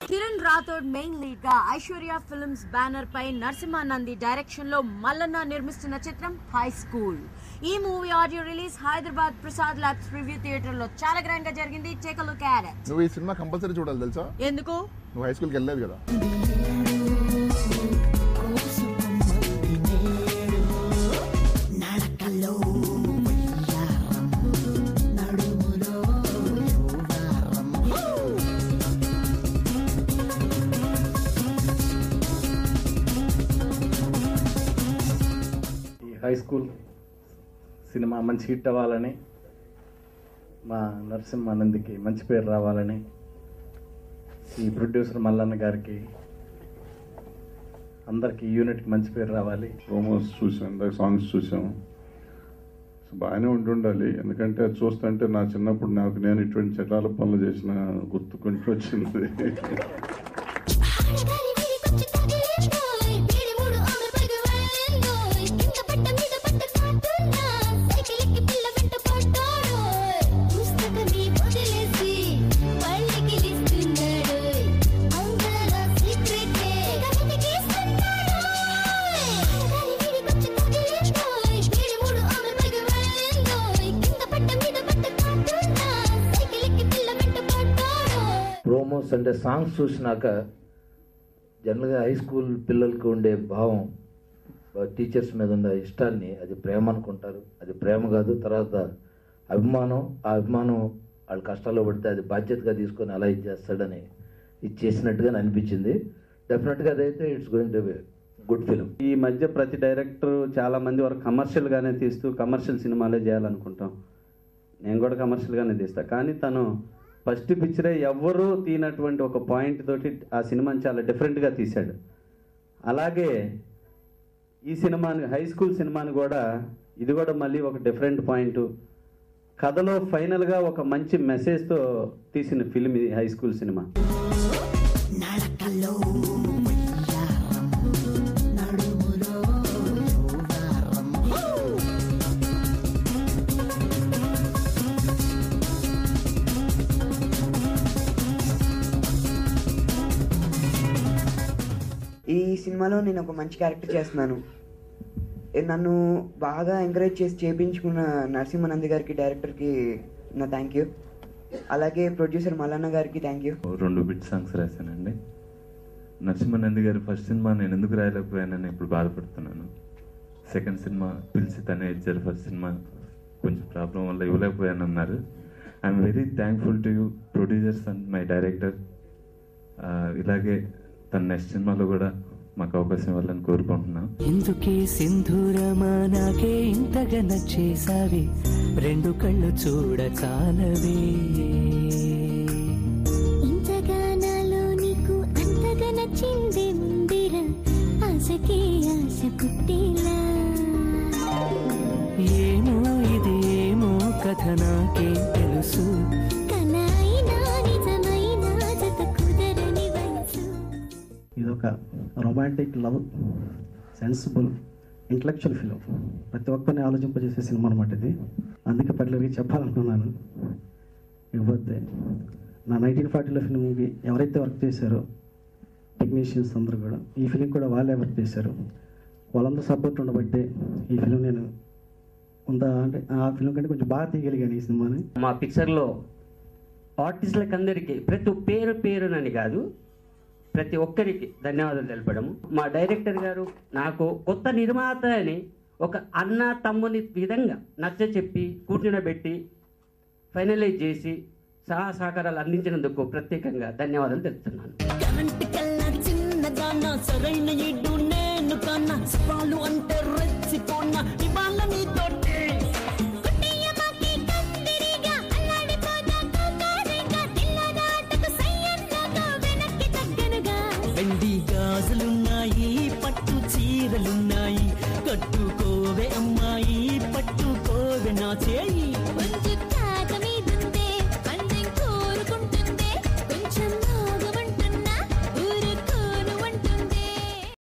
Kiran Rathod main lead గా Aishwarya films banner పై Narasimha Nandi direction లో మల్లన్న నిర్మిస్తున్న చిత్రం హై స్కూల్. ఈ movie audio release Hyderabad Prasad labs review theatre లో చాలా గ్రాండ్ గా జరిగింది. Take a look at it. నువ్వు ఈ సినిమా కంపల్సరీ చూడాలి తెలుసా? ఎందుకు? నువ్వు హై స్కూల్కి వెళ్ళలేదు కదా. హై స్కూల్ సినిమా మంచి హిట్ అవ్వాలని, మా నరసింహానందికి మంచి పేరు రావాలని, ఈ ప్రొడ్యూసర్ మల్లన్న గారికి, అందరికీ యూనిట్కి మంచి పేరు రావాలి. ప్రోమోస్ చూసాం, సాంగ్స్ చూసాం, బాగానే ఉండాలి. ఎందుకంటే అది చూస్తుంటే నా చిన్నప్పుడు నేను ఇటువంటి చటాల పనులు చేసిన గుర్తుకుంటూ వచ్చింది. ప్రోమోస్ అంటే సాంగ్స్ చూసినాక జనరల్గా హై స్కూల్ పిల్లలకి ఉండే భావం, టీచర్స్ మీద ఉండే ఇష్టాన్ని అది ప్రేమ అనుకుంటారు. అది ప్రేమ కాదు, తర్వాత అభిమానం. ఆ అభిమానం వాళ్ళు కష్టాల్లో పడితే అది బాధ్యతగా తీసుకొని అలా ఇచ్చేస్తాడని ఇచ్చేసినట్టుగా అనిపించింది. డెఫినెట్గా అదైతే it's going to be good film. ఈ మధ్య ప్రతి డైరెక్టర్ చాలా మంది వరకు కమర్షియల్గానే తీస్తూ కమర్షియల్ సినిమాలే చేయాలనుకుంటాం. నేను కూడా కమర్షియల్గానే తీస్తాను. కానీ తను ఫస్ట్ పిక్చరే ఎవ్వరూ తీనటువంటి ఒక పాయింట్ తోటి ఆ సినిమాని చాలా డిఫరెంట్గా తీశాడు. అలాగే ఈ సినిమాని, హై స్కూల్ సినిమాని కూడా, ఇది కూడా మళ్ళీ ఒక డిఫరెంట్ పాయింట్. కథలో ఫైనల్గా ఒక మంచి మెసేజ్తో తీసిన ఫిలిం ఇది హై స్కూల్ సినిమా. ఈ సినిమాలో నేను ఒక మంచి క్యారెక్టర్ చేస్తున్నాను. నన్ను బాగా ఎంకరేజ్ చేసి చేయించుకున్న నరసింహానంది గారికి, డైరెక్టర్కి నా థ్యాంక్ యూ. అలాగే ప్రొడ్యూసర్ మల్లన్న గారికి థ్యాంక్ యూ. 2 బిట్ సాంగ్స్ రాశానండి. నరసింహానంది గారి ఫస్ట్ సినిమా నేను ఎందుకు రాయలేకపోయానని ఇప్పుడు బాధపడుతున్నాను. సెకండ్ సినిమా పిలిచి తనే ఇచ్చారు. ఫస్ట్ సినిమా కొంచెం ప్రాబ్లం వల్ల ఇవ్వలేకపోయానన్నారు. I'm very thankful to you producers and my director. ఇలాగే తన నెక్స్ట్ సినిమాలో కూడా మాకు అవకాశం ఇవ్వాలని కోరుకుంటున్నాను. ఎందుకే సింధూరమా నాకే ఇంతగా నచ్చేసావి, 2 కళ్ళు చూడ చాలవే, ఇంతగా నాలో నీకు అంతగా నచ్చింది ముందిరా, ఆశకే ఆశ పుట్టేలా. ఏమో ఇది ఏమో కథ నాకే తెలుసు, ఇదొక romantic love, sensible, intellectual film. ప్రతి ఒక్కరిని ఆలోచింపజేసే సినిమా అనమాట ఇది. అందుకే పర్టికులర్గా చెప్పాలనుకున్నాను. ఇకపోతే నా 1940లో ఫిలింకి ఎవరైతే వర్క్ చేశారో టెక్నీషియన్స్ అందరూ కూడా, ఈ ఫిలిం కూడా వాళ్ళే వర్క్ చేశారు. వాళ్ళందరూ సపోర్ట్ ఉండబట్టే ఈ ఫిలిం నేను అంటే ఆ ఫిలిం కంటే కొంచెం బాగా తీయగలిగాను ఈ సినిమాని. మా పిక్చర్లో ఆర్టిస్టులకు అందరికీ ప్రతి పేరునని కాదు, ప్రతి ఒక్కరికి ధన్యవాదాలు తెలపడము. మా డైరెక్టర్ గారు నాకు కొత్త నిర్మాత అని ఒక అన్న తమ్ముని విధంగా నచ్చ చెప్పి కూర్చునబెట్టి ఫైనలైజ్ చేసి సహకారాలు అందించినందుకు ప్రత్యేకంగా ధన్యవాదాలు తెలుపుతున్నాను. సరైన